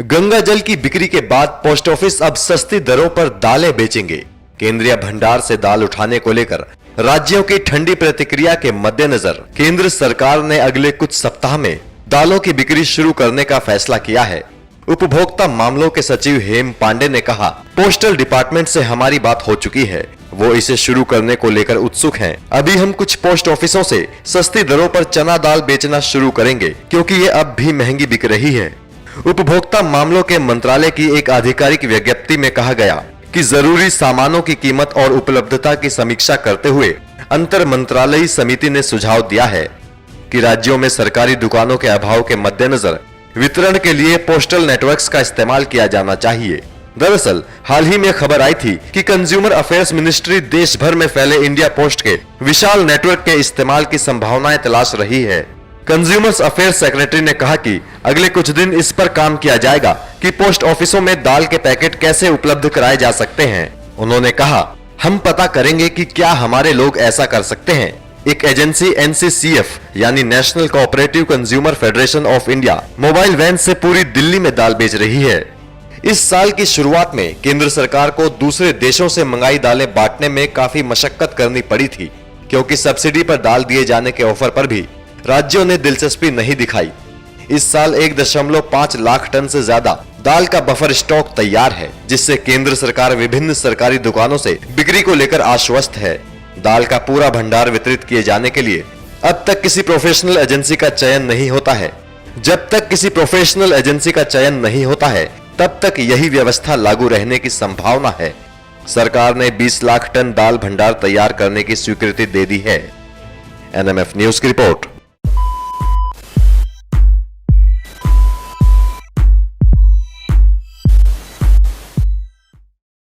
गंगा जल की बिक्री के बाद पोस्ट ऑफिस अब सस्ती दरों पर दालें बेचेंगे। केंद्रीय भंडार से दाल उठाने को लेकर राज्यों की ठंडी प्रतिक्रिया के मद्देनजर केंद्र सरकार ने अगले कुछ सप्ताह में दालों की बिक्री शुरू करने का फैसला किया है। उपभोक्ता मामलों के सचिव हेम पांडे ने कहा, पोस्टल डिपार्टमेंट से हमारी बात हो चुकी है, वो इसे शुरू करने को लेकर उत्सुक हैं। अभी हम कुछ पोस्ट ऑफिसों से सस्ती दरों पर चना दाल बेचना शुरू करेंगे क्योंकि ये अब भी महंगी बिक रही है। उपभोक्ता मामलों के मंत्रालय की एक आधिकारिक विज्ञप्ति में कहा गया कि जरूरी सामानों की कीमत और उपलब्धता की समीक्षा करते हुए अंतर मंत्रालयी समिति ने सुझाव दिया है कि राज्यों में सरकारी दुकानों के अभाव के मद्देनजर वितरण के लिए पोस्टल नेटवर्क्स का इस्तेमाल किया जाना चाहिए। दरअसल हाल ही में खबर आई थी कि कंज्यूमर अफेयर्स मिनिस्ट्री देश भर में फैले इंडिया पोस्ट के विशाल नेटवर्क के इस्तेमाल की संभावनाएं तलाश रही है। कंज्यूमर्स अफेयर्स सेक्रेटरी ने कहा कि अगले कुछ दिन इस पर काम किया जाएगा कि पोस्ट ऑफिसों में दाल के पैकेट कैसे उपलब्ध कराए जा सकते हैं। उन्होंने कहा, हम पता करेंगे कि क्या हमारे लोग ऐसा कर सकते हैं। एक एजेंसी NCCF यानी national cooperative consumer federation of India mobile van से पूरी दिल्ली में दाल बेच रही है। इस साल की शुरुआत में केंद्र सरकार को दूसरे देशों से मंगाई दालें बांटने में काफी मशक्कत करनी पड़ी थी, क्योंकि सब्सिडी पर दाल दिए जाने के ऑफर पर भी राज्यों ने दिलचस्पी नहीं दिखाई। इस साल 1.5 लाख टन से ज्यादा दाल का बफर स्टॉक तैयार है, जिससे केंद्र सरकार विभिन्न सरकारी दुकानों से बिक्री को लेकर आश्वस्त है। दाल का पूरा भंडार वितरित किए जाने के लिए अब तक किसी प्रोफेशनल एजेंसी का चयन नहीं होता है। जब तक किसी प्रोफेशनल एजेंसी का चयन नहीं होता है, तब तक यही व्यवस्था लागू रहने की संभावना है। सरकार ने 20 लाख टन दाल भंडार तैयार करने की स्वीकृति दे दी है। NMF न्यूज की रिपोर्ट।